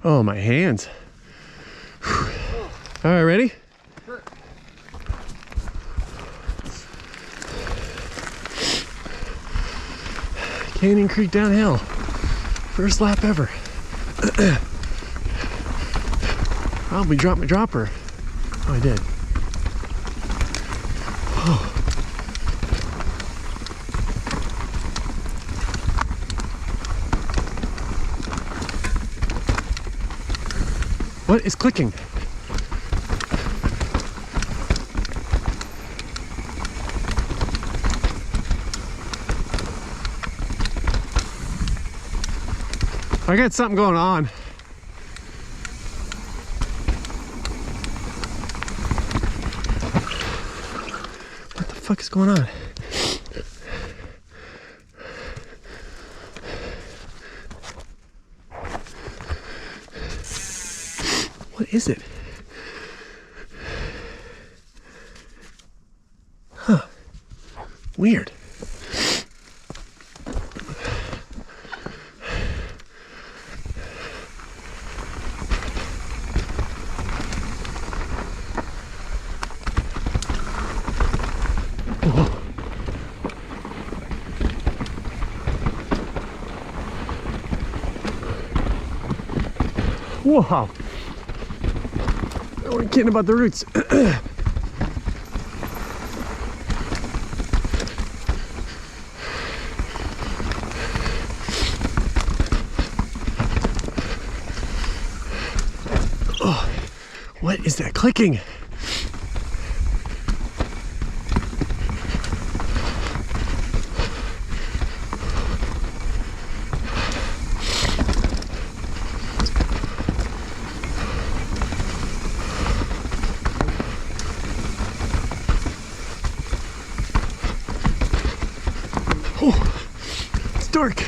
Oh, my hands. All right, ready? Sure. Canyon Creek downhill. First lap ever. Probably dropped my dropper. Oh, I did. Oh. What is clicking? I got something going on. What the fuck is going on? What is it? Huh. Weird. Wow. I wasn't kidding about the roots. Oh, what is that clicking? Oh, it's dark.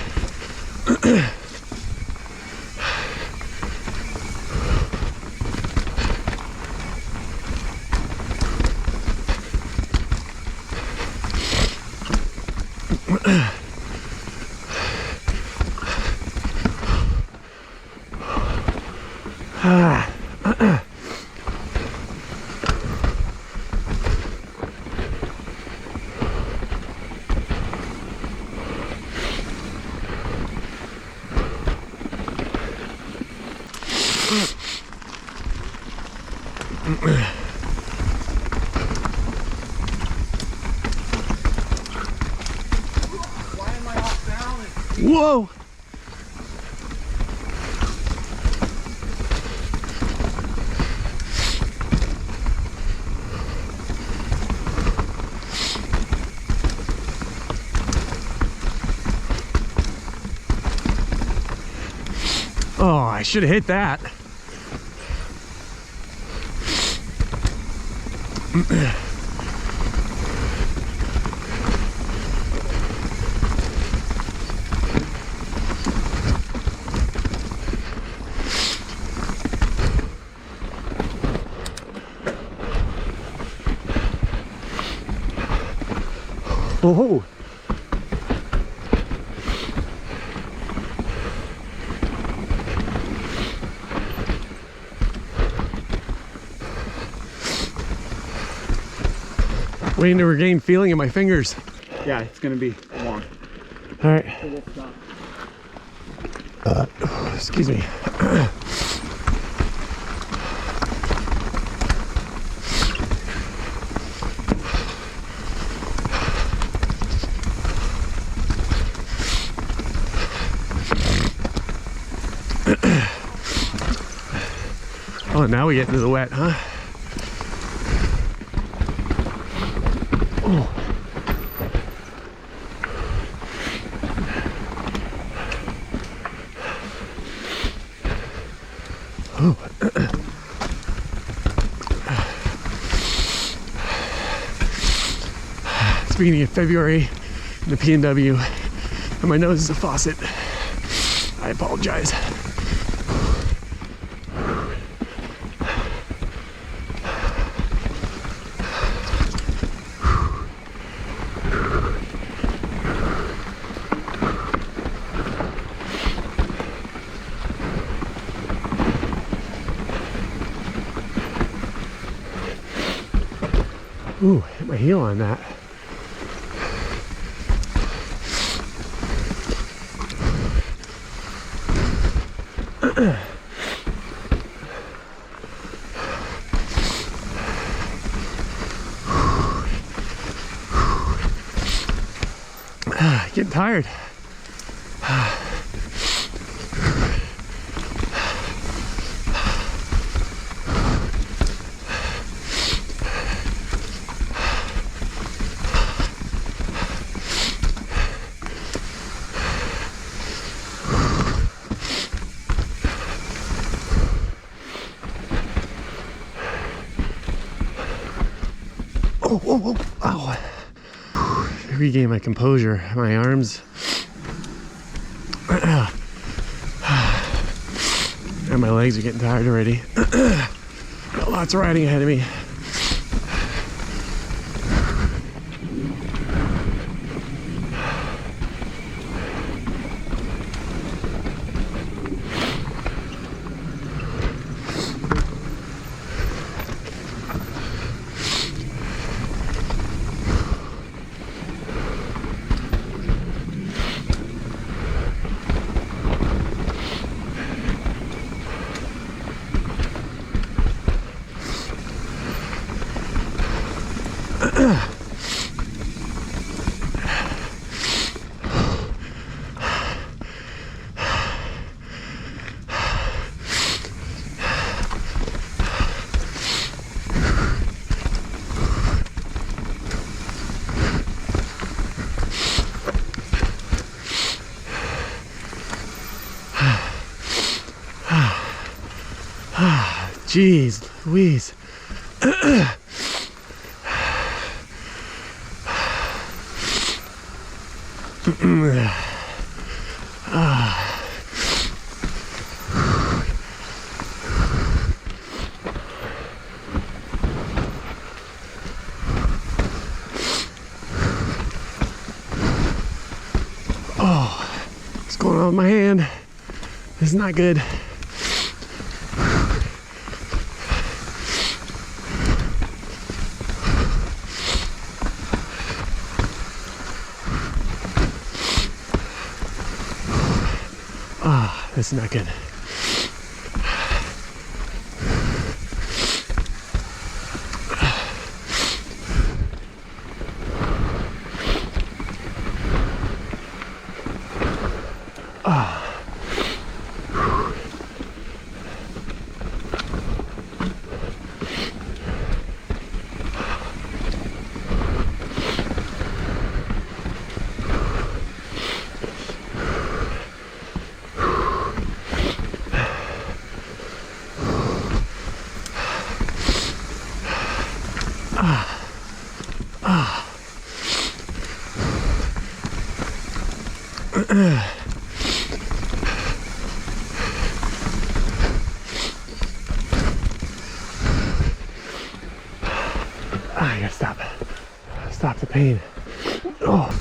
Why am I off balance? Whoa! Oh, I should have hit that. Oh. Waiting to regain feeling in my fingers. Yeah, it's gonna be long. All right. So we'll stop. Excuse me. Oh, now we get into the wet, huh? Oh. Oh. It's beginning of February in the PNW, and my nose is a faucet. I apologize. Ooh, hit my heel on that. Getting tired. Oh, oh, oh, ow. Regain my composure. My arms. And my legs are getting tired already. Got lots of riding ahead of me. Jeez Louise. Oh, what's going on with my hand? This is not good. This is not good. I gotta stop. Stop the pain. Oh.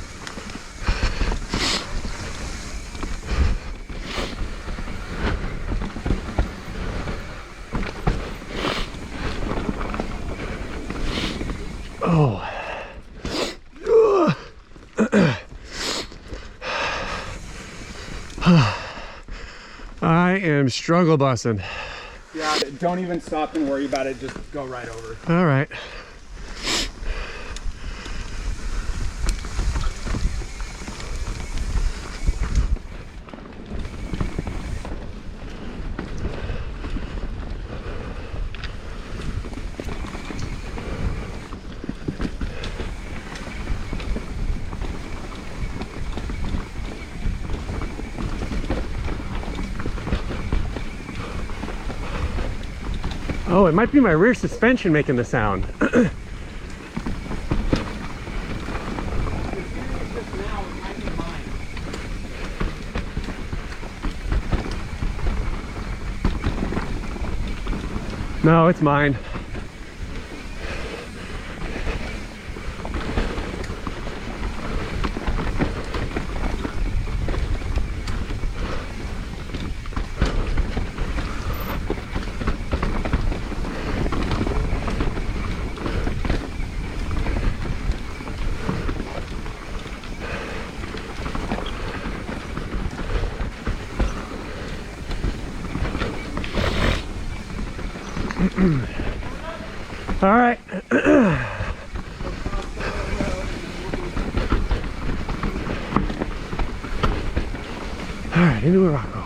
Oh. I am struggle bussing. Yeah, don't even stop and worry about it. Just go right over. All right. Oh, it might be my rear suspension making the sound. No, it's mine. All right. All right, into a rock roll.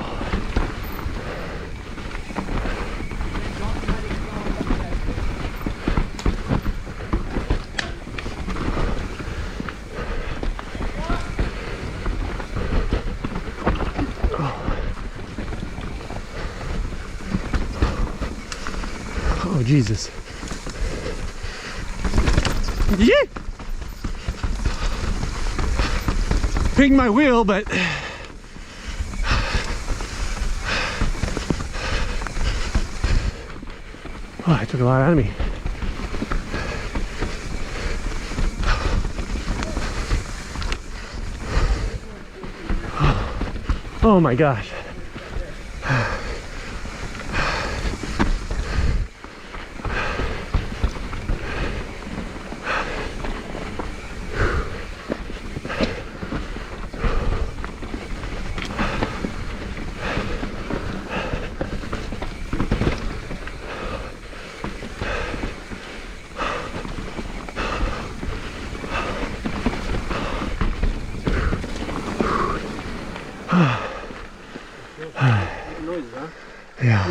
Oh, Jesus. Yeah. Pinged my wheel, but oh, I took a lot out of me. Oh my gosh. Yeah.